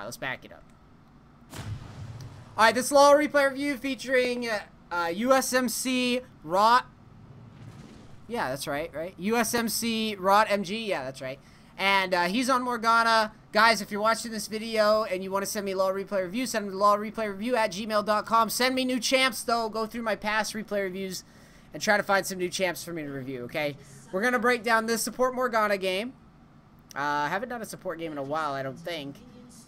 Alright, let's back it up. Alright, this LoL replay review featuring USMC Rot. Yeah, that's right, right? USMC Rot MG. Yeah, that's right. And he's on Morgana. Guys, if you're watching this video and you want to send me a LoL replay review, send me to LoLreplayReview@gmail.com. Send me new champs, though. Go through my past replay reviews and try to find some new champs for me to review, okay? We're going to break down this support Morgana game. I haven't done a support game in a while, I don't think.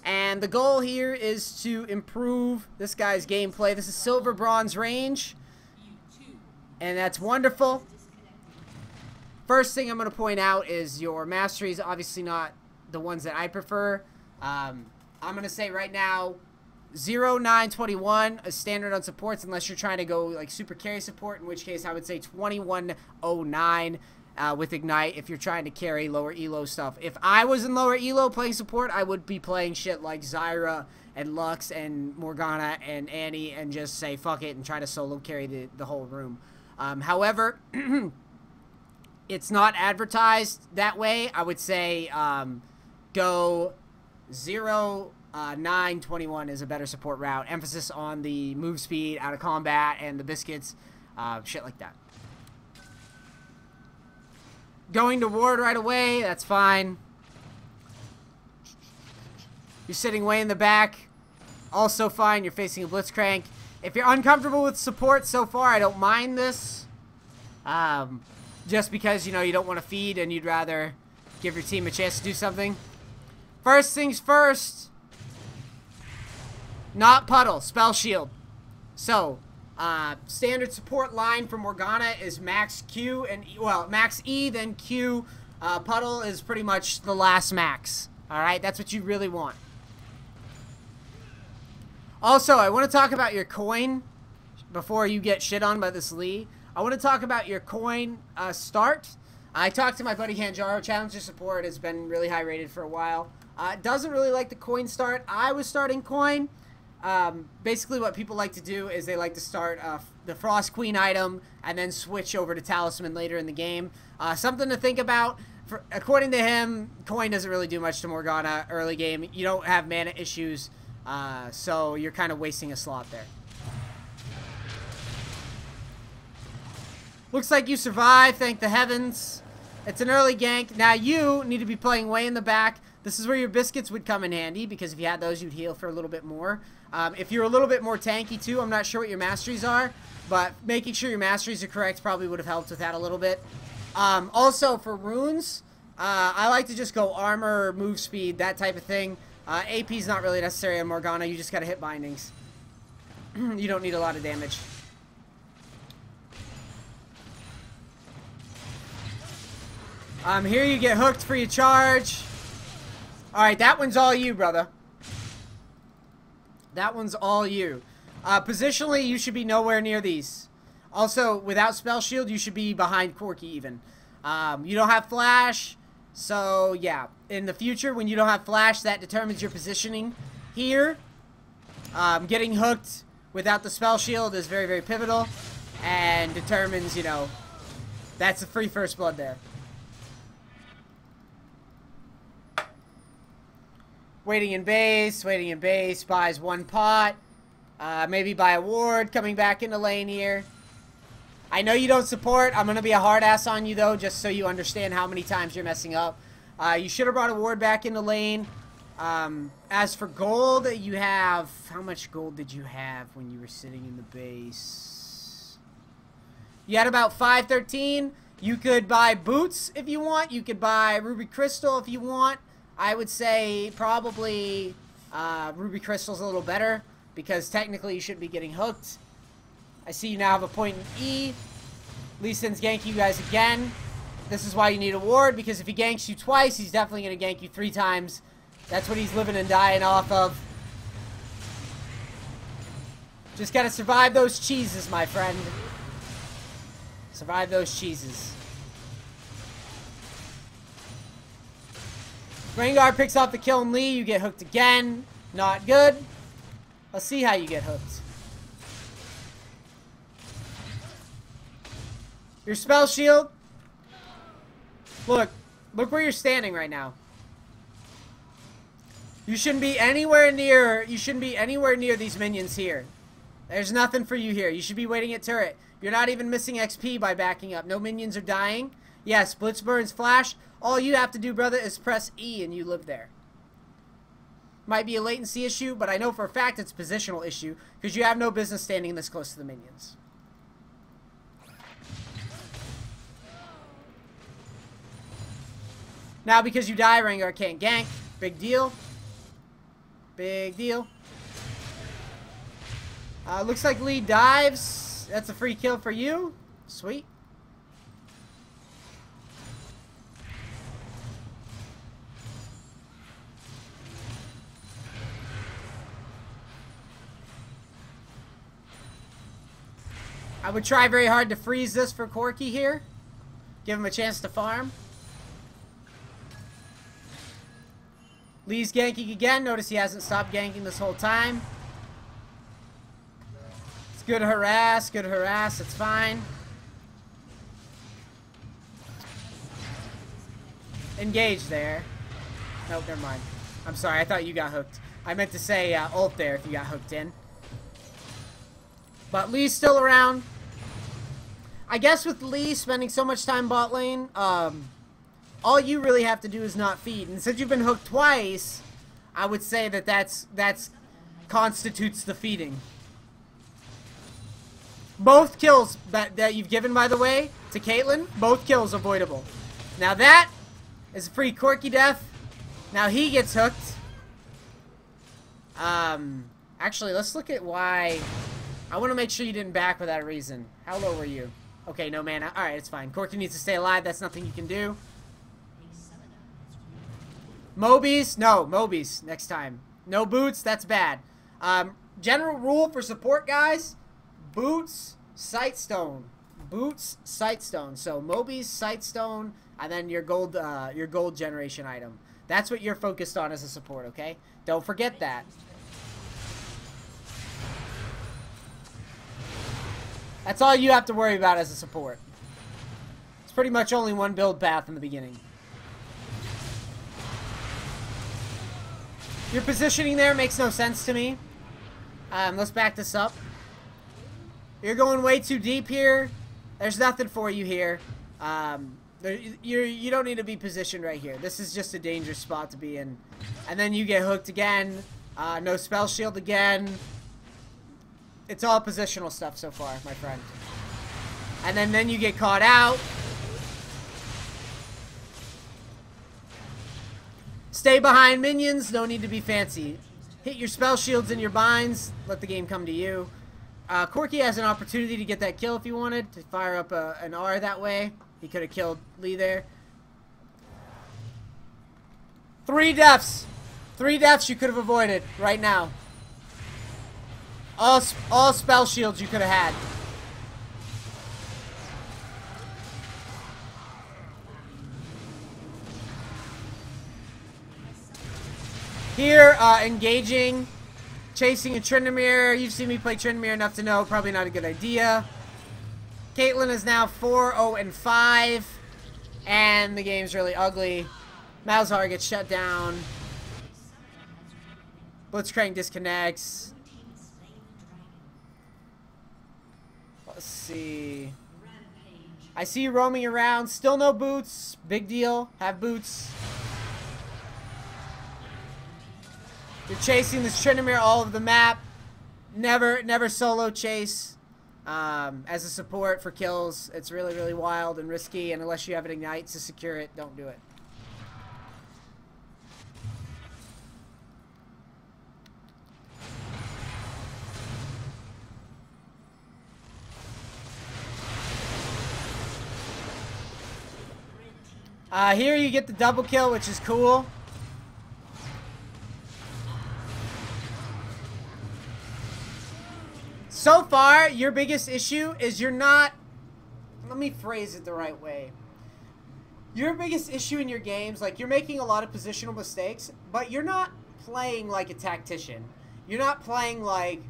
And the goal here is to improve this guy's gameplay. This is silver bronze range. And that's wonderful. First thing I'm going to point out is your masteries, obviously not the ones that I prefer. I'm going to say right now, 0921 is standard on supports unless you're trying to go like super carry support, in which case I would say 2109 with Ignite if you're trying to carry lower elo stuff. If I was in lower elo playing support, I would be playing shit like Zyra and Lux and Morgana and Annie and just say fuck it and try to solo carry the whole room. However, it's not advertised that way. I would say go 0921 is a better support route. Emphasis on the move speed, out of combat, and the biscuits, shit like that. Going to ward right away, that's fine. You're sitting way in the back, also fine. You're facing a Blitzcrank. If you're uncomfortable with support so far, I don't mind this. Just because, you know, you don't want to feed and you'd rather give your team a chance to do something. First things first. Not puddle, spell shield. So, standard support line for Morgana is max Q and, well, max E, then Q. Puddle is pretty much the last max. Alright, that's what you really want. Also, I want to talk about your coin before you get shit on by this Lee. I want to talk about your coin start. I talked to my buddy Hanjaro. Challenger support has been really high rated for a while. Doesn't really like the coin start. I was starting coin. Basically what people like to do is they like to start the Frost Queen item and then switch over to Talisman later in the game. Something to think about. According to him, coin doesn't really do much to Morgana early game. You don't have mana issues, so you're kind of wasting a slot there. Looks like you survived, thank the heavens. It's an early gank. Now you need to be playing way in the back. This is where your biscuits would come in handy, because if you had those, you'd heal for a little bit more. If you're a little bit more tanky too, I'm not sure what your masteries are, but making sure your masteries are correct probably would have helped with that a little bit. Also, for runes, I like to just go armor, move speed, that type of thing. AP is not really necessary on Morgana. You just gotta hit bindings. You don't need a lot of damage. Here you get hooked for your charge. Alright, that one's all you, brother. That one's all you. Positionally, you should be nowhere near these. Also, without spell shield, you should be behind Corki even. You don't have flash, so yeah. In the future, when you don't have flash, that determines your positioning here. Getting hooked without the spell shield is very, very pivotal. And determines, you know, that's a free first blood there. Waiting in base, buys one pot. Maybe buy a ward, coming back into lane here. I know you don't support. I'm going to be a hard ass on you, though, just so you understand how many times you're messing up. You should have brought a ward back into lane. As for gold, you have... How much gold did you have when you were sitting in the base? You had about 513. You could buy boots if you want. You could buy ruby crystal if you want. I would say probably Ruby Crystal's a little better, because technically you shouldn't be getting hooked. I see you now have a point in E. Lee Sin's ganking you guys again. This is why you need a ward, because if he ganks you twice, he's definitely going to gank you 3 times. That's what he's living and dying off of. Just got to survive those cheeses, my friend. Survive those cheeses. Rengar picks off the kill and Lee. You get hooked again. Not good. Let's see how you get hooked. Your spell shield. Look where you're standing right now. You shouldn't be anywhere near. You shouldn't be anywhere near these minions here. There's nothing for you here. You should be waiting at turret. You're not even missing XP by backing up. No minions are dying. Yes, Blitz burns flash. All you have to do, brother, is press E and you live there. Might be a latency issue, but I know for a fact it's a positional issue because you have no business standing this close to the minions. Now because you die, Rengar can't gank. Big deal. Big deal. Looks like Lee dives. That's a free kill for you. Sweet. I would try very hard to freeze this for Corki here. Give him a chance to farm. Lee's ganking again. Notice he hasn't stopped ganking this whole time. It's good harass. Good harass. It's fine. Engage there. Nope, never mind. I'm sorry. I thought you got hooked. I meant to say ult there if you got hooked in. But Lee's still around. I guess with Lee spending so much time bot lane, all you really have to do is not feed. And since you've been hooked twice, I would say that that's constitutes the feeding. Both kills that you've given, by the way, to Caitlyn, both kills avoidable. Now that is a free Corki death. Now he gets hooked. Actually, let's look at why. I want to make sure you didn't back without a reason. How low were you? Okay, no mana. Alright, it's fine. Corki needs to stay alive. That's nothing you can do. Mobies? No, Mobies next time. No boots? That's bad. General rule for support, guys. Boots, Sightstone. Boots, Sightstone. So Mobies, Sightstone, and then your gold generation item. That's what you're focused on as a support, okay? Don't forget that. That's all you have to worry about as a support. It's pretty much only one build path in the beginning. Your positioning there makes no sense to me. Let's back this up. You're going way too deep here. There's nothing for you here. You don't need to be positioned right here. This is just a dangerous spot to be in. And then you get hooked again. No spell shield again. It's all positional stuff so far, my friend. And then you get caught out. Stay behind minions. No need to be fancy. Hit your spell shields and your binds. Let the game come to you. Corki has an opportunity to get that kill if he wanted. To fire up an R that way. He could have killed Lee there. 3 deaths. 3 deaths you could have avoided right now. All spell shields you could have had. Here, engaging, chasing a Tryndamere. You've seen me play Tryndamere enough to know probably not a good idea. Caitlyn is now 4-0-5, and the game's really ugly. Malzahar gets shut down. Blitzcrank disconnects. Let's see. I see you roaming around. Still no boots. Big deal. Have boots. You're chasing this Tryndamere all over the map. Never solo chase. As a support for kills, it's really, really wild and risky. And unless you have an ignite to secure it, don't do it. Here you get the double kill, which is cool. So far, your biggest issue is you're not... Let me phrase it the right way. Your biggest issue in your games, like, you're making a lot of positional mistakes, but you're not playing like a tactician. You're not playing like,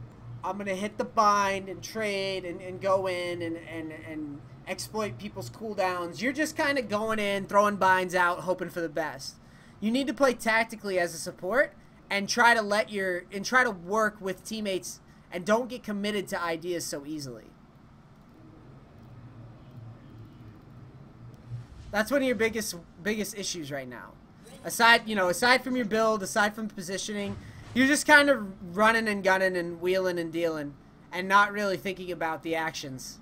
I'm going to hit the bind and trade and go in and exploit people's cooldowns. You're just kind of going in, throwing binds out, hoping for the best. You need to play tactically as a support, and try to work with teammates and don't get committed to ideas so easily. That's one of your biggest issues right now. Aside from your build, aside from positioning, you're just kind of running and gunning and wheeling and dealing and not really thinking about the actions.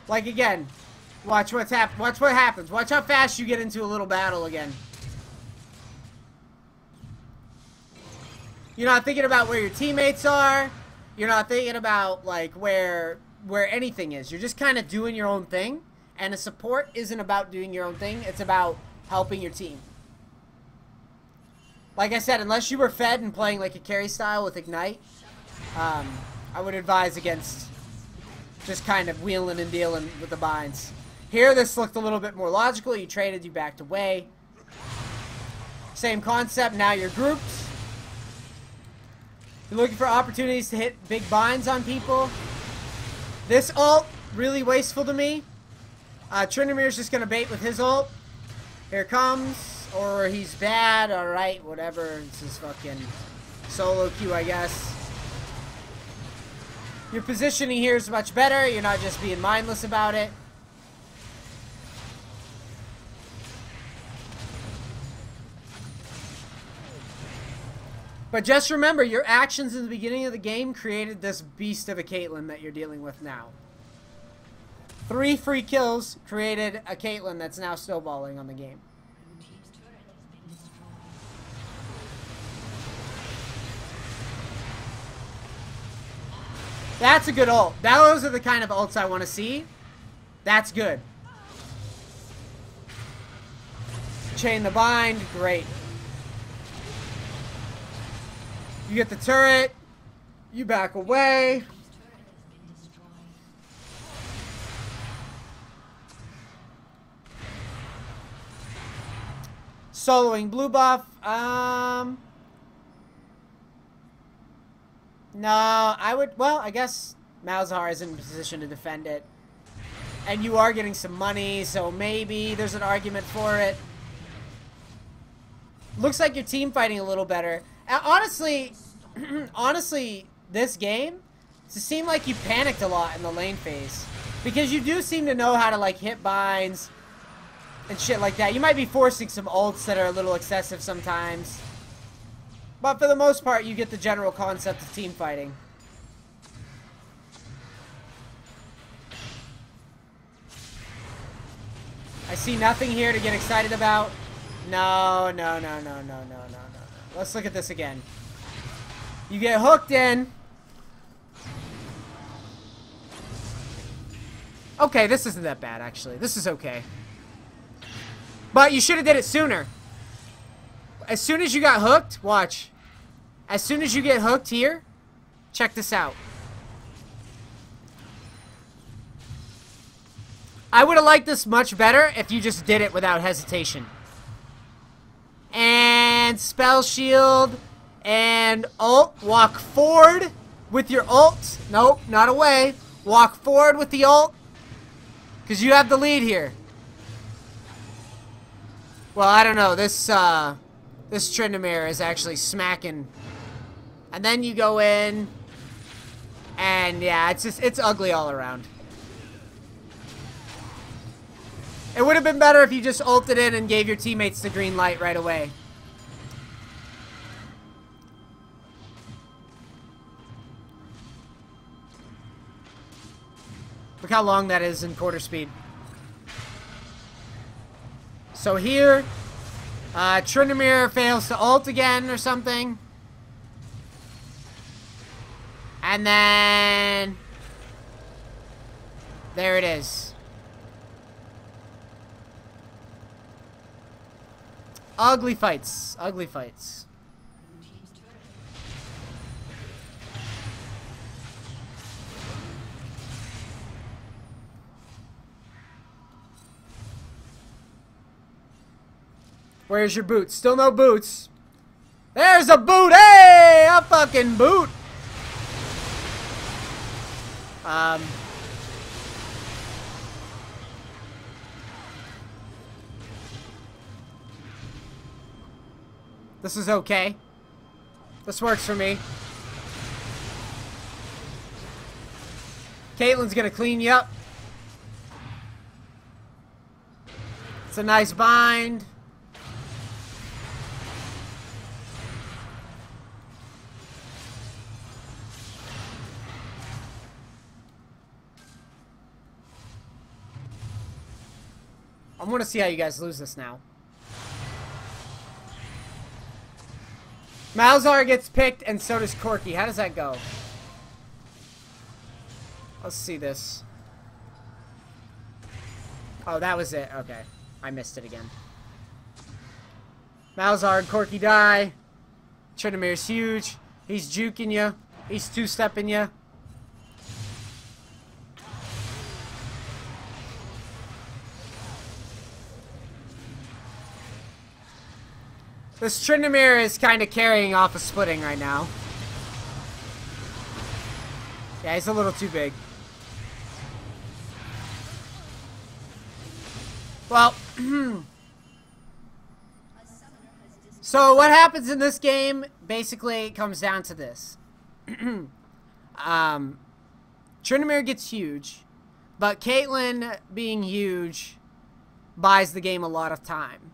Like again, watch what happens. Watch how fast you get into a little battle again. You're not thinking about where your teammates are. You're not thinking about like where anything is. You're just kind of doing your own thing. And a support isn't about doing your own thing. It's about helping your team. Like I said, unless you were fed and playing like a carry style with Ignite, I would advise against just kind of wheeling and dealing with the binds. Here, this looked a little bit more logical. You traded, you backed away. Same concept. Now you're grouped. You're looking for opportunities to hit big binds on people. This ult, really wasteful to me. Tryndamere just going to bait with his ult. Here it comes. Or he's bad. Alright, whatever. It's his fucking solo queue, I guess. Your positioning here is much better. You're not just being mindless about it. But just remember, your actions in the beginning of the game created this beast of a Caitlyn that you're dealing with now. 3 free kills created a Caitlyn that's now snowballing on the game. That's a good ult. Those are the kind of ults I want to see. That's good. Chain the bind. Great. You get the turret. You back away. Soloing blue buff. No, I would... Well, I guess Malzahar is in a position to defend it. And you are getting some money, so maybe there's an argument for it. Looks like your team fighting a little better. Honestly, this game, it seemed like you panicked a lot in the lane phase. Because you do seem to know how to, like, hit binds and shit like that. You might be forcing some ults that are a little excessive sometimes. But for the most part, you get the general concept of team fighting. I see nothing here to get excited about. No. Let's look at this again. You get hooked in. Okay, this isn't that bad, actually. This is okay. But you should have did it sooner. As soon as you got hooked, watch. As soon as you get hooked here, check this out. I would have liked this much better if you just did it without hesitation. And spell shield and ult. Walk forward with your ult. Nope, not away. Walk forward with the ult. Because you have the lead here. Well, I don't know. This Tryndamere is actually smacking. And then you go in. And yeah, it's ugly all around. It would have been better if you just ulted in and gave your teammates the green light right away. Look how long that is in quarter speed. So here, Tryndamere fails to ult again or something. And then... there it is. Ugly fights. Ugly fights. Where's your boots? Still no boots. There's a boot. Hey, a fucking boot. This is okay. This works for me. Caitlyn's gonna clean you up. It's a nice bind. I want to see how you guys lose this now. Malzahar gets picked, and so does Corki. How does that go? Let's see this. Oh, that was it. Okay. I missed it again. Malzahar and Corki die. Trinamir's huge. He's juking you. He's two-stepping you. This Trinamir is kind of carrying off a splitting right now. Yeah, he's a little too big. Well, so what happens in this game basically comes down to this. Trinamir gets huge, but Caitlyn being huge buys the game a lot of time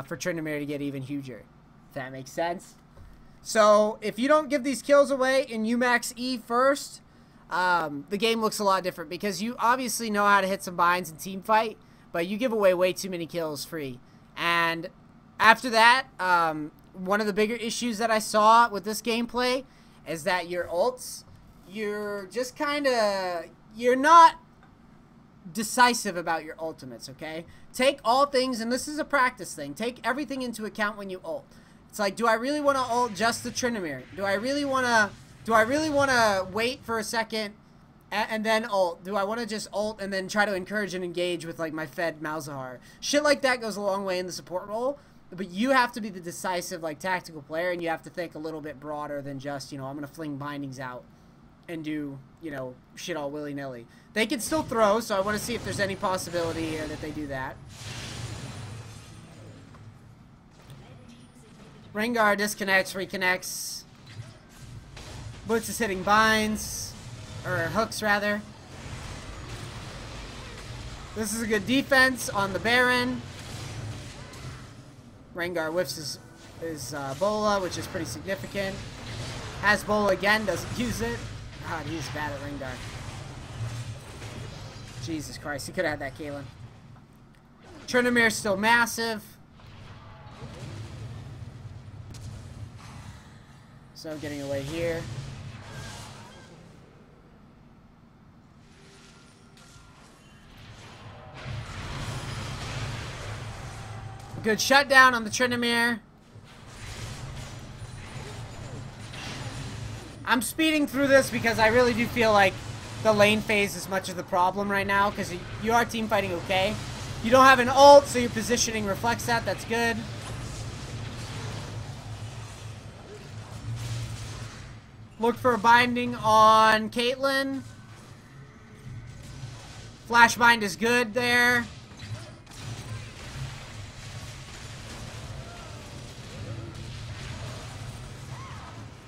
for Trinamir to get even huger. If that makes sense. So if you don't give these kills away and you max E first, the game looks a lot different because you obviously know how to hit some binds and team fight, but you give away way too many kills free. And after that, one of the bigger issues that I saw with this gameplay is that your ults, you're just kind of, you're not decisive about your ultimates, okay? Take all things, and this is a practice thing, take everything into account when you ult. It's like, do I really want to ult just the Trinamir? Do I really want to wait for a second and then ult? Do I want to just ult and then try to encourage and engage with like my fed Malzahar? Shit like that goes a long way in the support role, but you have to be the decisive like tactical player, and you have to think a little bit broader than just, you know, I'm going to fling bindings out and do, you know, shit all willy-nilly. They can still throw, so I want to see if there's any possibility here that they do that. Rengar disconnects, reconnects. Blitz is hitting binds, or hooks rather. This is a good defense on the Baron. Rengar whiffs his Bola, which is pretty significant. Has Bola again, doesn't use it. God, he's bad at Rengar. Jesus Christ, he could have had that Caitlyn. Trinamir's still massive. So getting away here. Good shutdown on the Trinamir. I'm speeding through this because I really do feel like the lane phase is much of the problem right now, because you are team fighting okay. You don't have an ult, so your positioning reflects that. That's good. Look for a binding on Caitlyn. Flash bind is good there.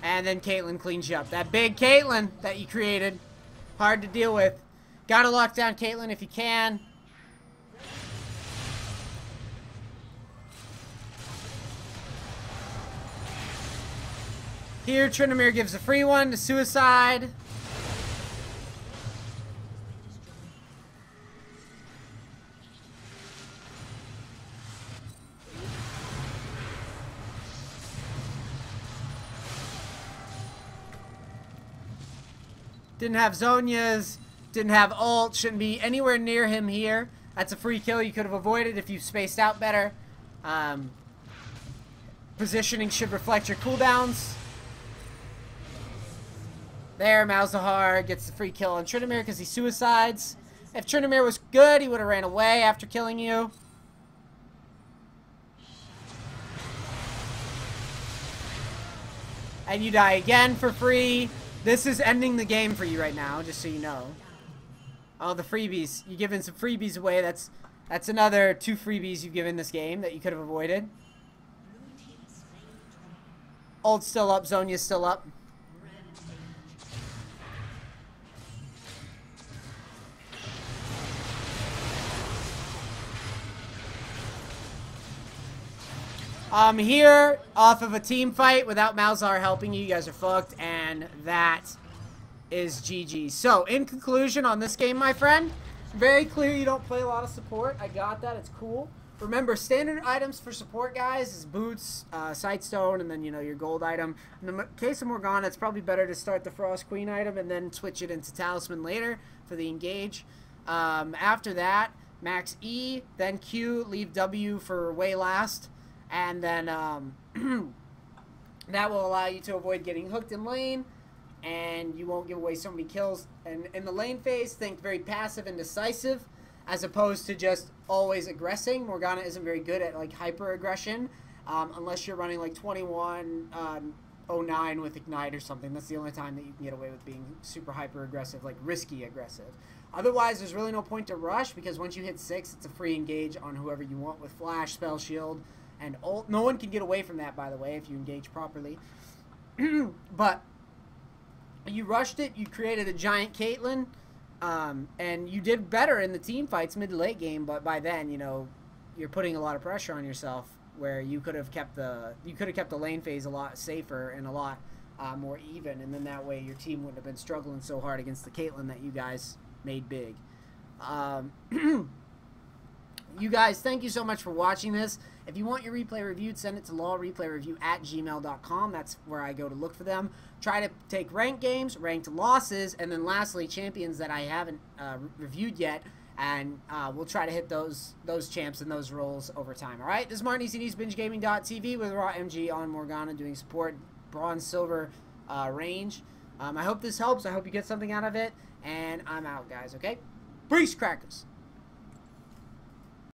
And then Caitlyn cleans you up. That big Caitlyn that you created. Hard to deal with. Gotta lock down Caitlyn if you can. Here, Trinamir gives a free one to Suicide. Didn't have Zhonya's, didn't have ult, shouldn't be anywhere near him here. That's a free kill you could have avoided if you spaced out better. Positioning should reflect your cooldowns. There, Malzahar gets the free kill on Trinamir because he suicides. If Trinamir was good, he would have ran away after killing you. And you die again for free. This is ending the game for you right now, just so you know. Oh, the freebies. You're giving some freebies away. That's another 2 freebies you've given this game that you could have avoided. Ult's still up. Zhonya's still up. Here, off of a team fight without Malzahar helping you, you guys are fucked, and that is GG. So, in conclusion on this game, my friend, very clear you don't play a lot of support. I got that. It's cool. Remember, standard items for support, guys, is boots, sightstone, and then, you know, your gold item. In the case of Morgana, it's probably better to start the Frost Queen item and then switch it into Talisman later for the engage. After that, max E, then Q, leave W for way last. And then that will allow you to avoid getting hooked in lane, and you won't give away so many kills. And in the lane phase, think very passive and decisive, as opposed to just always aggressing. Morgana isn't very good at like hyper aggression, unless you're running like 21-09 with Ignite or something. That's the only time that you can get away with being super hyper aggressive, like risky aggressive. Otherwise, there's really no point to rush, because once you hit 6, it's a free engage on whoever you want with Flash, Spell, Shield, and ult. No one can get away from that, by the way, if you engage properly. But you rushed it. You created a giant Caitlyn, and you did better in the team fights mid to late game. But by then, you know, you're putting a lot of pressure on yourself, where you could have kept the lane phase a lot safer and a lot more even, and then that way your team wouldn't have been struggling so hard against the Caitlyn that you guys made big. You guys, thank you so much for watching this. If you want your replay reviewed, send it to lawreplayReview@gmail.com. That's where I go to look for them. Try to take ranked games, ranked losses, and then lastly, champions that I haven't reviewed yet. And we'll try to hit those champs and those roles over time. All right, this is Martin ECD's BingeGaming.tv with Raw MG on Morgana doing support, bronze, silver range. I hope this helps. I hope you get something out of it. And I'm out, guys, okay? Peace, crackers.